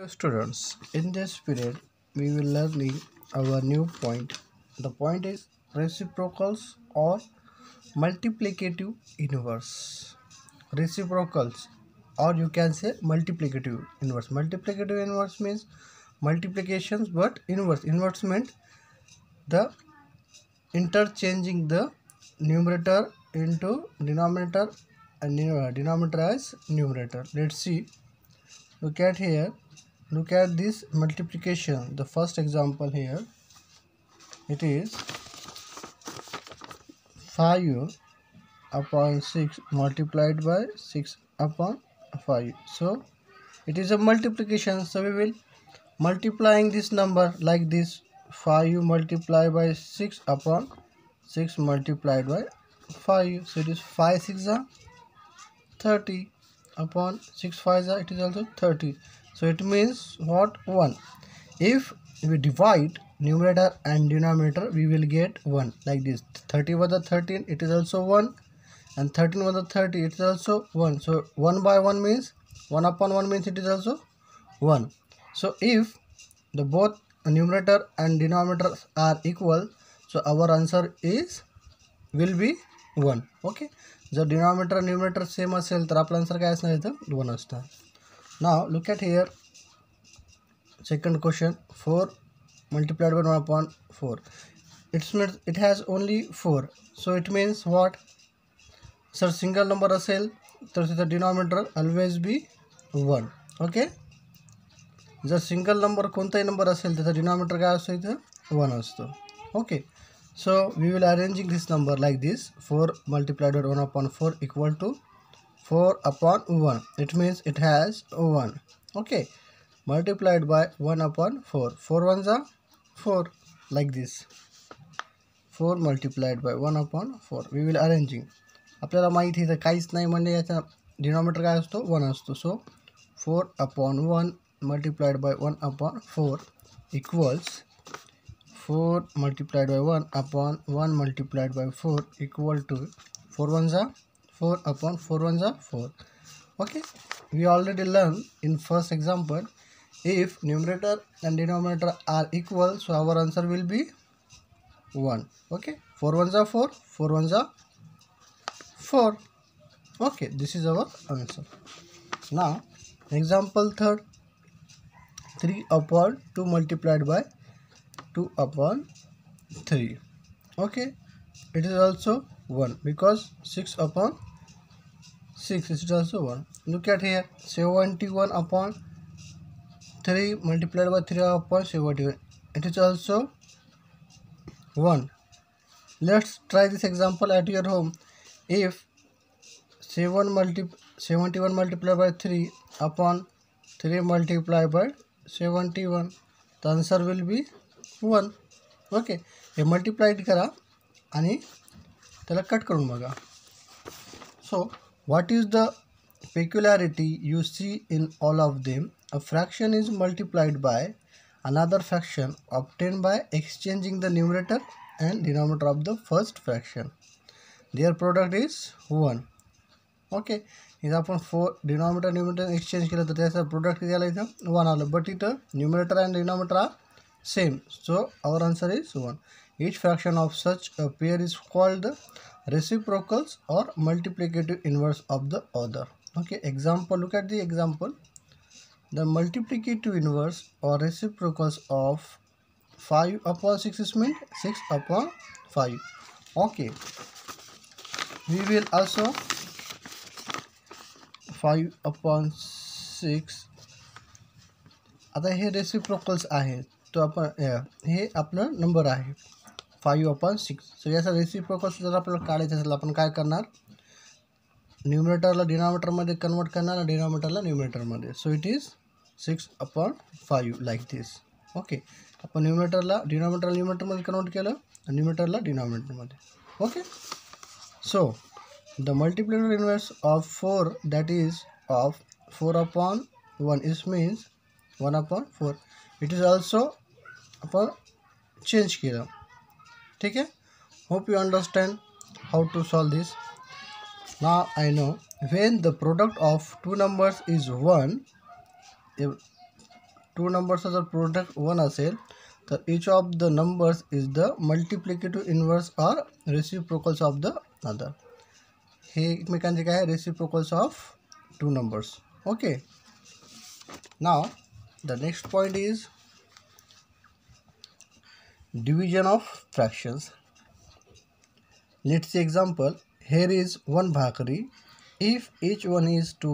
Students, in this period, we will learning our new point. The point is reciprocals or multiplicative inverse. Reciprocals, or you can say multiplicative inverse. Multiplicative inverse means multiplications, but inverse. Inverse meant the interchanging the numerator into denominator and denominator as numerator. Let's see. Look at here. Look at this multiplication. The first example here, it is 5 upon 6 multiplied by 6 upon 5. So it is a multiplication. So we will multiplying this number like this. 5 multiplied by 6 upon 6 multiplied by 5. So it is 5 6 are 30 upon 6 5 are, it is also 30. So it means what? 1. If we divide numerator and denominator, we will get 1 like this. 30 over the 13, it is also 1, and 13 over the 30, it is also 1. So 1 by 1 means 1 upon 1 means it is also 1. So if the both numerator and denominator are equal, so our answer is will be 1. Okay, जर denominator आणि numerator same असेल तर आपला answer काय असणार इथं 1 असणार. Now look at here second question. 4 multiplied by 1 upon 4, it has only 4, so it means what? Sir, single number असेल तर तिथं डिनॉमिनेटर ऑलवेज बी 1. ओके, जर सिंगल नंबर कोणताही नंबर असेल त्याचा डिनॉमिनेटर काय असतो इथं 1 असतो. Okay, so we will arranging this number like this. 4 multiplied by 1 upon 4 equal to 4 upon 1. It means it has 1. Okay, multiplied by 1 upon 4. 4 ones are 4 like this. 4 multiplied by 1 upon 4. We will arranging. आपल्याला माहिती आहे काहीच नाही म्हणजे याचा denominator काय असतो 1 असतो. सो 4 upon 1 multiplied by 1 upon 4 equals 4 multiplied by 1 upon 1 multiplied by 4 equal to 4 ones are 4 upon 4 ones are 4. Okay, we already learned in first example, if numerator and denominator are equal, so our answer will be 1. Okay, 4 ones are 4, 4 ones are 4. Okay, this is our answer. Now example third, 3 upon 2 multiplied by 2 upon 3. Okay, it is also 1 because 6 upon 6 is also 1. Look at here, 71 upon 3 multiplied by 3 upon 71, it is also 1. Let's try this example at your home. If 71 multiplied by 3 upon 3 multiplied by 71, the answer will be 1. Okay, हे multiplied करा आणि त्याला cut करून बघा. So what is the peculiarity you see in all of them? A fraction is multiplied by another fraction obtained by exchanging the numerator and denominator of the first fraction. Their product is 1. Okay, इथं आपण 4 denominator numerator exchange केलं तर त्याचा product किती आला इथं 1 आलं, but इथं numerator and denominator are same, so our answer is 1. Each fraction of such a pair is called the reciprocals or multiplicative inverse of the other. Okay, example, look at the example. The multiplicative inverse or reciprocals of 5 upon 6 is meant 6 upon 5. Okay, we will also 5 upon 6. आता हे reciprocals आहेत, तो आपण हे आपलं number आहे 5 upon 6. सो याचा reciprocals जर आपल्याला काढायचं असेल आपण काय करणार, न्यूमरेटरला डिनॉमिनेटरमध्ये कन्वर्ट करणार, डिनॉमिनेटरला न्यूमरेटरमध्ये. So it is 6 upon 5 like this. Okay, आपण न्यूमरेटरला न्यूमरेटरमध्ये कन्वर्ट केलं आणि न्यूमरेटरला डिनॉमिनेटरमध्ये. Okay, so the multiplicative inverse of 4 that is of 4 upon 1 is means 1 upon 4. It is also आपण चेंज केलं. ठीक आहे, hope you understand how to solve this. Now I know when the product of two numbers is 1, two नंबरचा जर product 1 असेल तर each of the numbers is the multiplicative inverse or reciprocals of the other. हे एकमेकांचे काय आहे, reciprocals of two numbers. Okay, now the next point is division of fractions. Let's see example. Here is one bhakri. If each one is to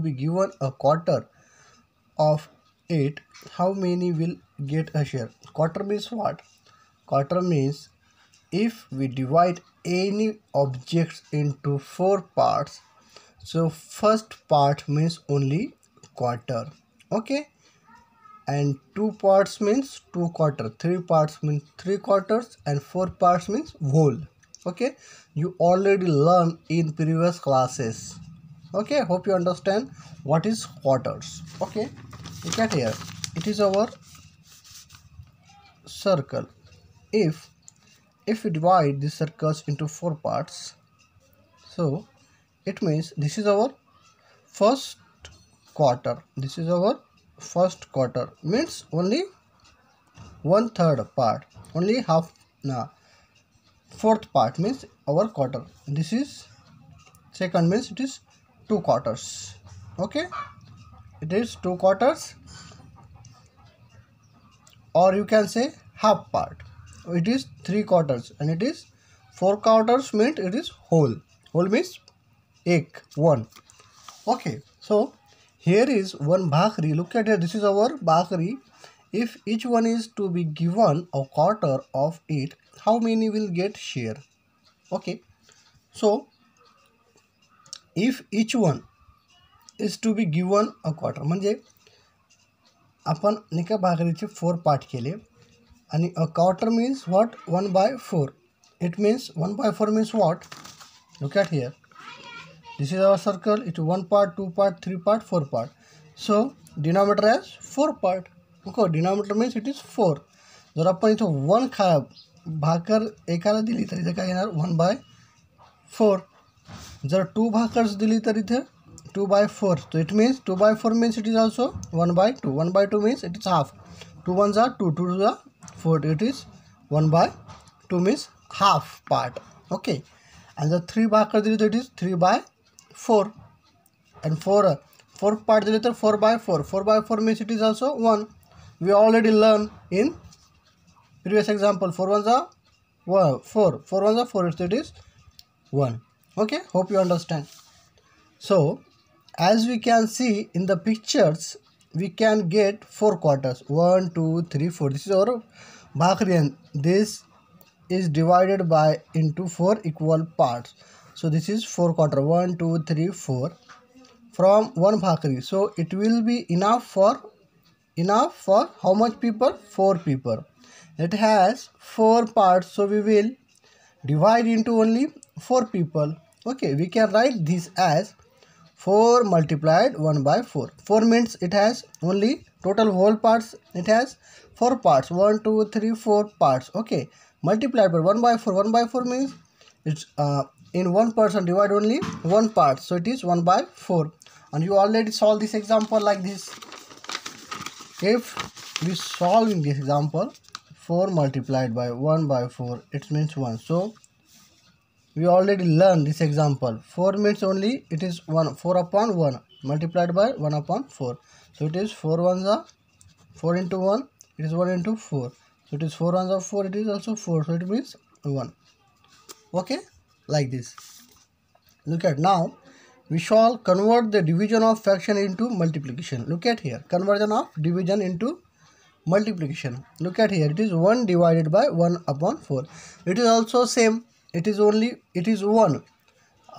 be given a quarter of 8, how many will get a share? Quarter means what? Quarter means if we divide any objects into 4 parts, so first part means only quarter. Okay, and 2 parts means 2 quarter, 3 parts means 3 quarters, and 4 parts means whole. Okay, you already learned in previous classes. Okay, hope you understand what is quarters. Okay, look at here, it is our circle. If we divide these circles into 4 parts, so it means this is our first quarter, this is our first quarter, means only 1/3 part, only half, fourth part means our quarter. This is second, means it is 2 quarters. Okay, it is 2 quarters, or you can say half part. It is 3 quarters, and it is 4 quarters means it is whole. Whole means ek, one. Okay, so here is one bhakri. Look at it, this is our bhakri. If each one is to be given a quarter of it, how many will get share? Okay, so if each one is to be given a quarter, म्हणजे आपण एका भाकरीचे 4 part केले, आणि a quarter means what? 1/4. It means 1/4 means what? Look at here. This is our circle. It is 1 part, 2 part, 3 part, 4 part. So denominator has 4 part. Okay, denominator means it is 4. जर आपण इथं 1 भाकर एकाला दिली तर इथे काय येणार, 1/4. जर 2 भाकर्स दिली तर इथे 2/4. So it means 2/4 means it is also 1/2. 1/2 means it is half. 2 1s are 2, 2 2s are 4. It is 1/2 means half part. Okay, and the 3 Bhaker दिली तर it is 3/4, and 4 part दिले तर 4/4. 4/4 means it is also 1. We already learned in previous example. 4 1s are 4. 4 1s are 4. It is 1. Okay, hope you understand. So as we can see in the pictures, we can get 4 quarters. 1 2 3 4. This is our bhakri, and this is divided by into 4 equal parts. So this is 4 quarter, 1 2 3 4 from one bhakri. So it will be enough for how much people? 4 people. It has 4 parts, so we will divide into only 4 people. Okay, we can write this as 4 multiplied 1/4. 4 means it has only total whole parts. It has 4 parts, 1 2 3 4 parts. Okay, multiplied by 1/4. 1/4 means it's in one person divide only 1 part, so it is 1/4. And you already solved this example like this. If we solve in this example, 4 multiplied by 1/4, it means 1. So we already learned this example. 4 means only it is 1, 4/1 multiplied by 1/4. So it is 4 1s are 4 into 1, it is 1 into 4. So it is 4 1s are 4, it is also 4. So it means 1. Okay, like this. Look at now. We shall convert the division of fraction into multiplication. Look at here. Conversion of division into multiplication. Look at here. It is 1 divided by 1/4. It is also same. It is 1.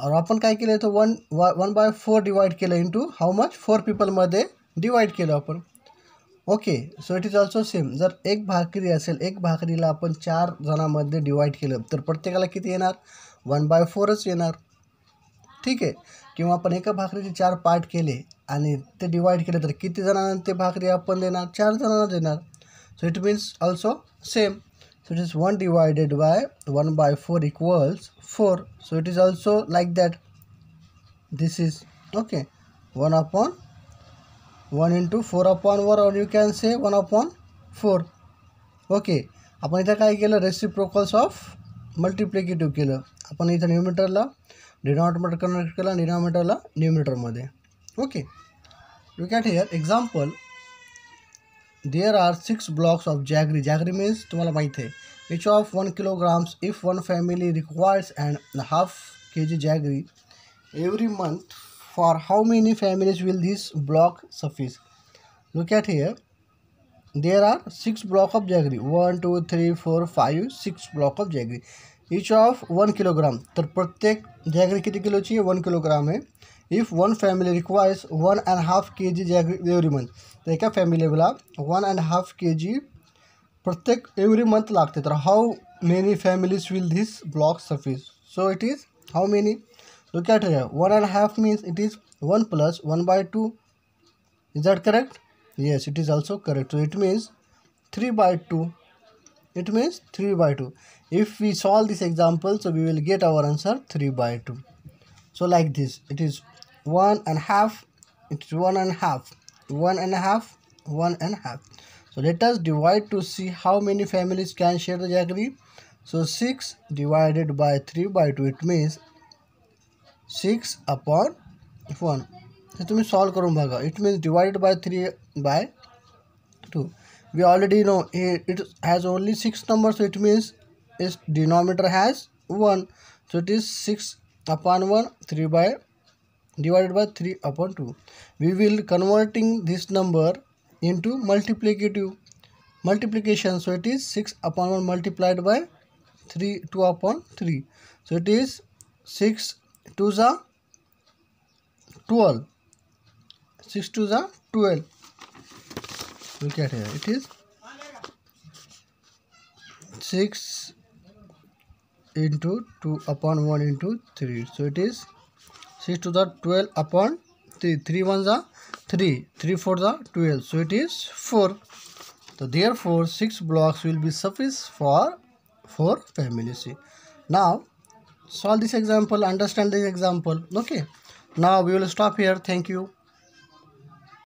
और आपण काय केलं तर 1/4 divide केलं into how much? 4 people मध्ये divide केलं आपण. Okay, so it is also same. जर एक भाकरी असेल, एक भाकरीला आपण 4 जणांमध्ये डिवाइड केलं तर प्रत्येकाला किती येणार? 1/4च येणार. ठीक आहे. किंवा आपण एका भाकरीचे 4 पार्ट केले आणि ते डिवाइड केले तर किती जणांना ते भाकरी आपण देणार? 4 जणांना देणार. So it means also same. So it is 1 divided by 1/4 equals 4. So it is also like that. This is okay. 1/4 1 into 4/1 or you can say 1/4. Okay, आपण इथं काय केलं, रेसिप्रोकल्स ऑफ मल्टिप्लिकेटिव्ह केलं. आपण इथं न्यूमिटरला डिनॉमिनेटर कन्वर्ट केला, डिनॉमिनेटरला न्यूमिनेटरमध्ये. Okay, look at here example. There are 6 blocks of jaggery. Jaggery means तुम्हाला माहीत आहे, each of 1 kilograms. If one family requires and half kg jaggery every month, for how many families will this block suffice? Look at here. There are 6 blocks of jaggery. 1 2 3 4 5 6 block of jaggery. Each of 1 kilogram. तर प्रत्येक jaggery किती किलोची आहे? 1 kilogram आहे. If one family requires 1.5 kg jaggery every month. तर एका फॅमिलीला 1.5 kg प्रत्येक एव्हरी मंथ लागते. तर how many families will this block suffice? So it is how many? Look at here. 1.5 means it is 1 plus 1/2. Is that correct? Yes, it is also correct. So it means 3/2. It means 3/2. If we solve this example, so we will get our answer 3/2. So like this, it is 1.5. It's 1.5, 1.5, 1.5. So let us divide to see how many families can share the jaggery. So 6 divided by 3/2. It means 6/1. So तुम्ही solve करून बघा. It means divided by 3/2. We already know it has only 6 numbers. So it means its denominator has 1. So it is 6/1. Divided by 3/2. We will converting this number into multiplication. So it is 6/1 multiplied by 2/3. So it is 6 2s are 12. 6 2s are 12. Look at here. It is 6 into 2/1 into 3. So it is 6 to the 12/3. 3 1s are 3. 3 4s are 12. So it is 4. So therefore 6 blocks will be sufficient for 4 families. Now solve this example, understand this example. Okay, now we will stop here. Thank you.